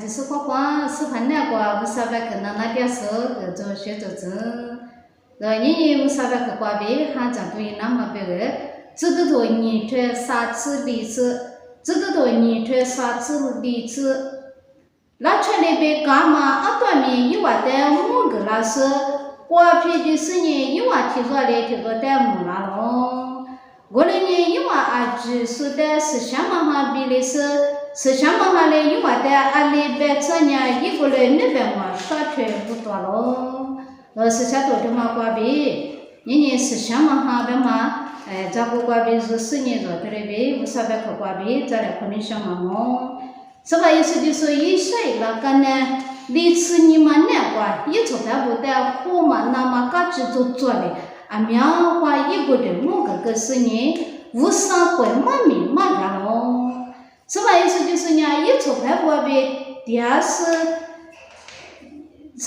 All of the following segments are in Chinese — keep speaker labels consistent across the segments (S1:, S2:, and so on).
S1: 就是是盘那个500克那点数做学做证，然后你500克挂别还长对那么别个，只得多2腿3次2次，只得多2腿3次2次，那出来别干嘛？段面一万的5个那是，挂皮的是呢1万提出来提出带木那咯，我的呢1万2是的是什么哈比例是什么哈嘞？1万的200车呢，一个人200嘛，少出不多咯。是啥多的嘛？挂别，你是什么哈的嘛？这个挂别是4年做的嘞呗，500克挂别，这来可能什么么？是吧？意思就是一岁那个呢，你吃你嘛那挂，一从他不带火嘛，那么嘎子做嘞，苗花一个人5个是呢，500块嘛米嘛干咯。是吧？意思就是呢，一出牌过别第二是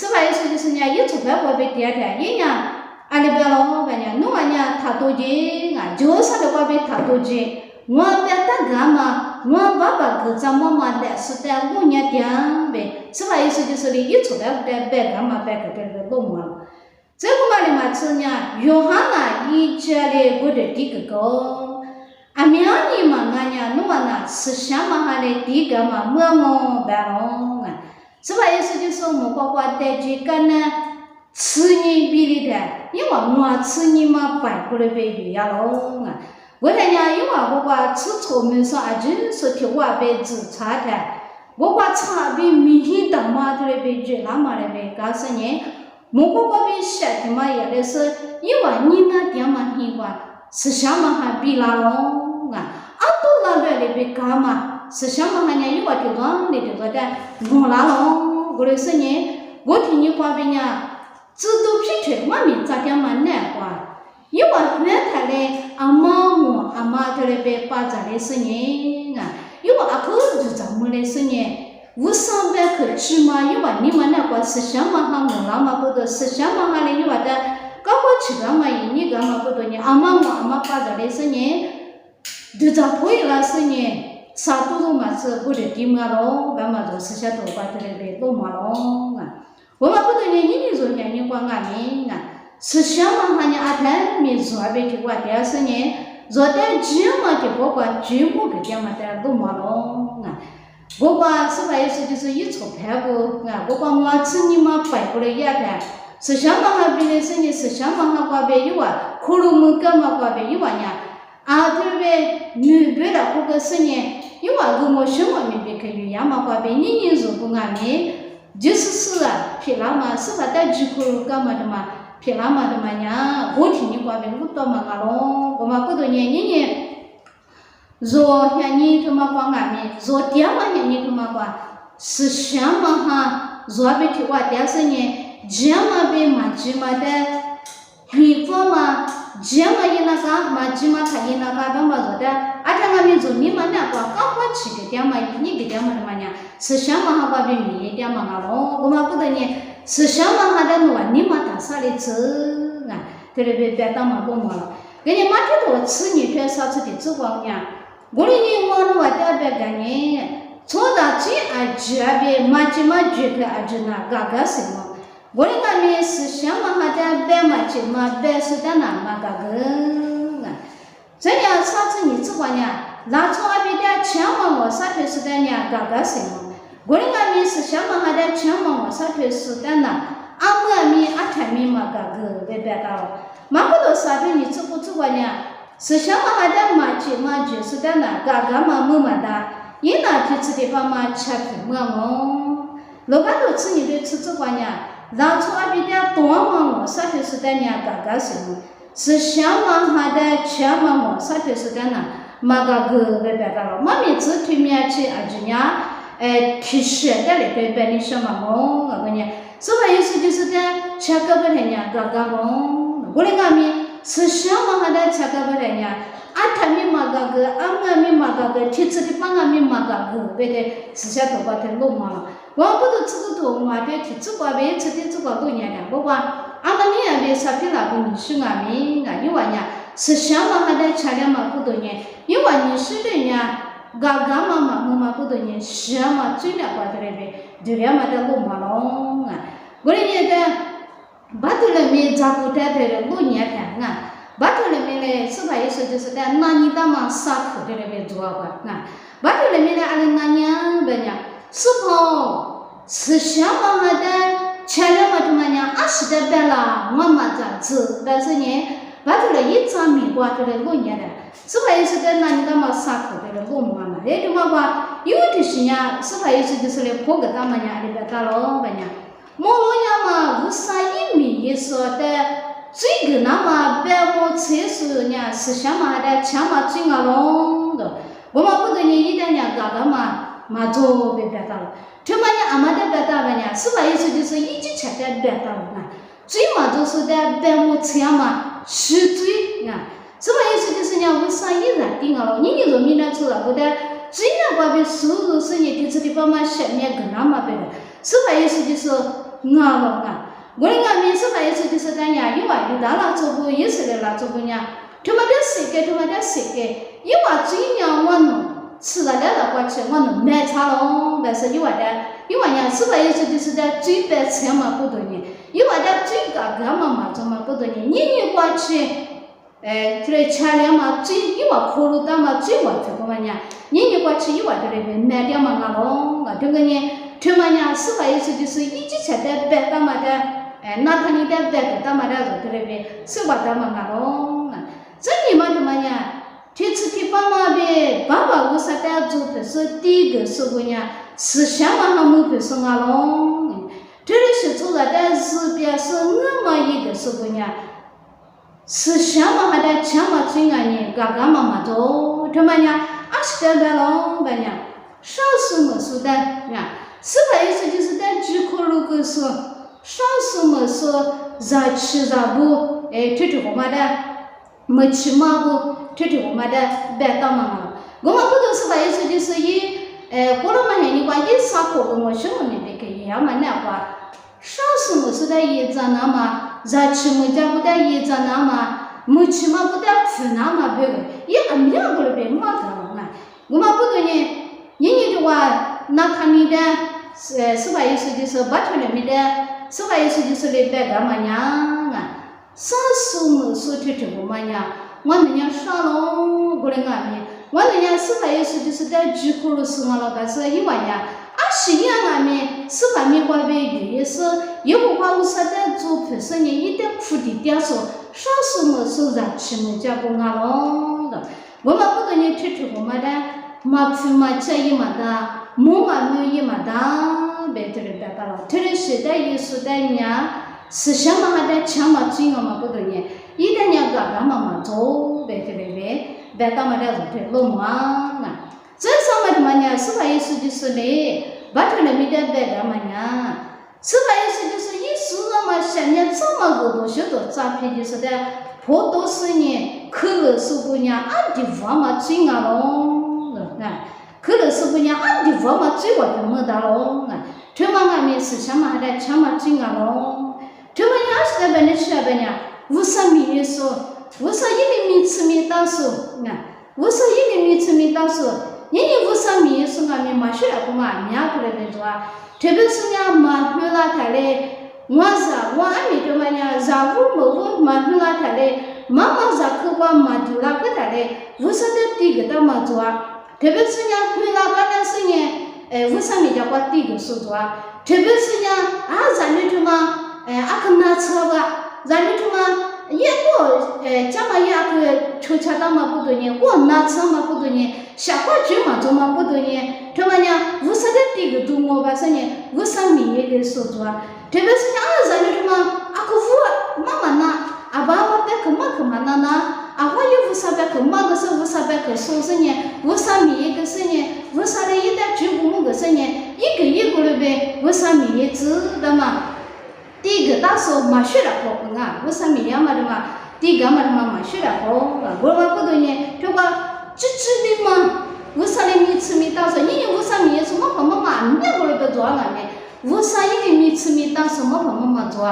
S1: 吧？意思就是呢，一出牌过别第二天，一年那边咯，反正弄呢他多钱就是的过别他多钱，我别打干嘛，我爸爸给咱妈妈的是的5年点呗，是吧？意思就是的，一出牌过别干嘛别个这个弄嘛，这个嘛的嘛是呢，约翰呐一家的过的第个高。苗你嘛，俺家弄那是什么哈的第个嘛，么白龙是吧？意思就是我们呱呱带这个呢，吃你比例的，因为我吃你嘛，摆过来呗呀喽为了呢，因为我呱吃错没说就是听我被自查的，我呱差别明显的嘛，对呗，这那么的呗，告诉你，我呱呱被写的嘛，也的是，因为你那点嘛，你呱是什么哈比啦喽？都拿来的别干嘛？是什么哈呢？一个地方的这个的，我拿了，我的是呢，我听你话别呢，只都批出我们咋点嘛难话？一个那他嘞，阿妈这里别把这里是呢一个阿哥就咱们的是呢，500克起码一个你们那个是什么哈？我那么不多是什么哈嘞？一个的，搞个吃干嘛？你干嘛不多呢？阿妈把这里是呢。就这可以了是呢，啥都嘛是不得地嘛咯，干嘛就是些头发这里别多嘛咯我们不得呢，你说呢，你管俺们是什么哈呢？阿太没做别的话，第二是呢，做点芝麻的包括芝麻个点嘛的多嘛咯我把是吧？意思就是一出牌不我把我吃你嘛摆过来一台，是什么哈别的是呢？是什么哈挂别一碗，可能么干嘛挂别一碗呀？对不对？你别了这个是呢，因为我生活没别可以呀嘛，话别你如果俺们就是偏那嘛，是吧？带几口干嘛的嘛，偏那嘛的嘛呀，我听你话别不多嘛咯，我嘛不多年你若像你他妈管俺们，若点嘛像你他妈管，是什么哈？若别听话点是呢，这么别嘛这么的，你说嘛？这么一那个嘛，这么他一那个干嘛做的？他们做你们那个刚好吃个点嘛，你个点嘛的嘛呢？是什么哈？把别米点嘛咯，我们不得呢，是什么哈的弄你们打啥的吃这里别当嘛多嘛了。给你马天多吃你别少吃的吃光呀。我的你我那点别干呢，从到这这边嘛这么这个那个什么？我的俺们是什么哈的白嘛这么白是的那么个这样啥子你只管呢？那从那边的钱嘛我啥推是的呢？个什么？我的俺们是什么哈的钱嘛我啥推是的呢？俺们太们嘛个别到了，嘛不多啥推你只管呢？是什么哈的嘛这是的呢？个嘛么的，一那去吃的方嘛吃不么？老板都吃你的只管呢？然后那边的多嘛我啥推是的呢？个什么？是什么哈的钱嘛我啥推是的呢？嘛个别到了，嘛咪只推面去这样提示的里边你什么么？我跟你，是吧？意思就是的，吃个不太呢，个么？我的俺们是什么哈的吃个不太呢？阿他咪嘛个个，阿我咪嘛个个，天子的帮阿咪嘛个个，别的私下头发太弄嘛了。我不都这个头嘛的，天子瓜别吃的这个多年了，不过阿那你也别啥皮那个你是阿咪啊，因为呀，是想嘛还得吃点嘛不多年，因为你是的呀。嘎嘎嘛嘛，我嘛不多年，是嘛最了瓜的嘞呗，就了嘛的弄嘛喽啊。我哩呢的，巴头里面照顾带的了，弄年的啊。巴头里面嘞，是吧？意思就是的，那你当嘛啥苦的嘞呗，做吧啊。巴头里面嘞，阿哩那娘呗呀，是跑是想嘛哈的，吃了嘛他妈娘，20的白啦，我嘛咋子？但是呢，巴头嘞一张米瓜的嘞弄年的。是吧？意思的，那你干嘛撒口的了？我妈妈，那他妈话有的是呀，是吧？意思就是来破个大嘛呀，里边干了吧呀？莫罗呀嘛，无啥一米一说的，这个那么白毛厕所呀，是什么的？枪嘛最啊龙的，我们不得你一旦呀搞个嘛做别别干了，他妈呀阿妈的别干吧呀，是吧？意思就是一直吃的别干了嘛，最嘛就是的白毛厕嘛，是最啊。是吧？意思就是讲，为啥一人定了？你说明年出来不得？最难关的收入是你第一帮嘛下面跟那么别的。是吧？意思就是俺了啊！我的俺们是吧？意思就是咱家有啊，有大了做不也是的了做不呢？他妈的谁给？他妈的谁给？有啊，最让我弄吃了的过去，我弄买茶了，但是有啊的，有啊呀，是吧？意思就是在最白吃嘛不多呢，有啊的最高干嘛做嘛不多呢？你过去。这类车辆嘛，最一万考虑到嘛，最万这个嘛呀，你过去1万多嘞，买点嘛俺喽，啊这个呢，这嘛呀，是吧？意思就是一直吃的白的嘛的，那他你的白的嘛的做的嘞呗，是万的嘛俺喽，这你嘛的嘛呀，这次的爸妈呗，爸爸为啥的做的是第一个是个呀，思想嘛还没会是俺喽，这里是做的，但是别是我们一个是个呀。是想嘛还得想嘛最爱呢，嘎嘎嘛嘛做，他妈呀，20的了吧呀，少数么数的呀，是吧？意思就是在举口如果说少数么说在吃啥不，这我们的没吃嘛不，这我们的白当嘛，我们不都是吧？意思就是过了嘛年你话一啥活跟我什么那边给要嘛那话，少数么说的一张那么。在吃么家不得一张那么，没吃嘛不得吃那么别个，也俺两个了别嘛个嘛，我们不对呢，你的话，那看你的是吧？意思就是把头里面的，是吧？意思就是来别干嘛呀？少数么说这我嘛呀，我们家少喽，过来俺们，我们家是吧？意思就是在举口了是俺了，但是一万呀。20年俺们是吧？没话呗，也是也不话我啥在做本身呢，一点苦的点说，少数么说让吃么家不俺喽的，我们不跟你吃我们的，嘛吃嘛吃一嘛的，木嘛没一嘛的，别这里别的了，这里是的意思的呢，思想嘛还得强嘛最我嘛不跟你，一点呢干干嘛做，别这里别到嘛的做的弄嘛。这上面的嘛呢，是吧？意思就是嘞，把头里面的白的嘛呢，是吧？意思就是一说了嘛，下面这么个多许多诈骗就是的，颇多是呢，可乐是不呢，俺的话嘛最俺喽，可乐是不呢，俺的话嘛最我的没得喽，这嘛俺们思想嘛还得强嘛最俺喽，这嘛要是在本地吃呗呢，无啥米说，无啥一厘米吃米当说，无啥一厘米吃米当说。你无啥米是俺们马学了不嘛？伢过来的做啊，特别是伢马学了他嘞，我俺们的嘛伢让我们马学了他嘞，妈妈让去我马丢了给他嘞，无啥的第一个嘛做啊，特别是伢学了干的是呢，无啥米叫我第一个说做啊，特别是伢让你他妈，可拿车吧，让你他妈。也过将来也个抽签到嘛不多呢，我拿车嘛不多呢，下块去嘛做嘛不多呢，他们呢无啥的第个多么吧是呢，无啥米也给说做啊，特别是伢在那他妈个父妈妈那，爸爸别个嘛个嘛那，我有无啥别个嘛个是无啥别个说是呢，无啥米也个是呢，无啥的一旦举个么个是呢，一个了呗，无啥米也知道嘛。第一个大说马学了不啊，为啥米样嘛的嘛？第第干嘛的妈妈学了好，我不对呢，这个支持的嘛，为啥你没吃没打算？你为啥没什么朋友嘛？你过来不做了呢？为啥一个没吃没打什么朋友嘛做？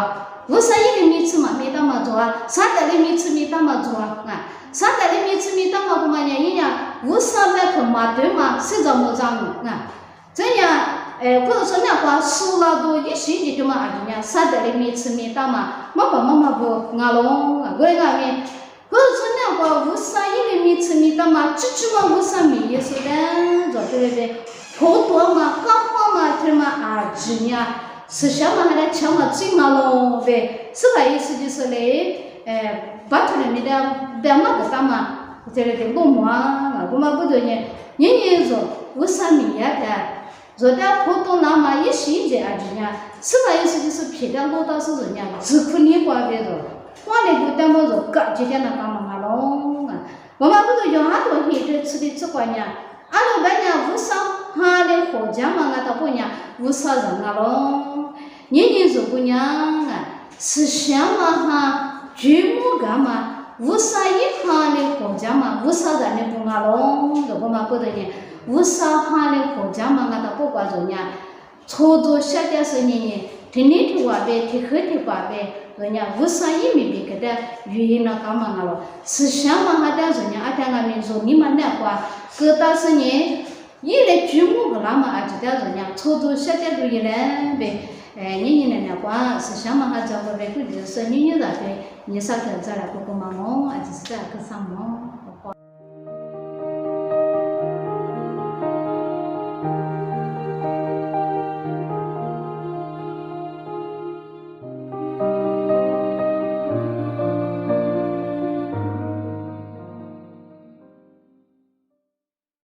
S1: 为啥一个没吃嘛没打嘛做？啥代的没吃没打嘛做啊？啥代的没吃没打嘛干嘛呢？人家为啥那可嘛对嘛？谁着没着啊？这样。或者说那话输了都一时就嘛阿弟呢，啥代的没吃没打嘛，妈爸妈妈不俺龙我那边，或者说那话为啥一个没吃没打嘛，只只嘛为啥没意思的，做对不对？好多嘛，刚好嘛，他嘛阿弟呢，思想嘛还得强嘛最嘛咯呗，是吧？意思就是嘞，把头里面的别嘛个打嘛，这里的我嘛，我嘛不对呢，人说为啥没呀的？昨天普通那么一时间啊，人家是吧？意思就是别的老大是人家只可你挂别着，挂的不但么着，隔几天那干嘛咯？我们不都有很多黑着吃的吃惯呢？俺老板娘为啥哈的好家嘛？俺到姑娘为啥人啊咯？人做姑娘啊，思想嘛哈，举目干嘛？为啥一哈的好家嘛？为啥人的不啊咯？我们不得呢？为啥哈的好家嘛？俺到不管着呢？操作下点是呢？天天听话呗，天黑听话呗。人家为啥也没别个的原因那干嘛了？思想嘛，还得人家阿天俺们说你们那话，各大是呢，一来举目个那么阿就得人家操作下点都一来呗。你那话思想嘛，还找个呗，估计是你那边你啥个在那个嘛么，还是在个啥么？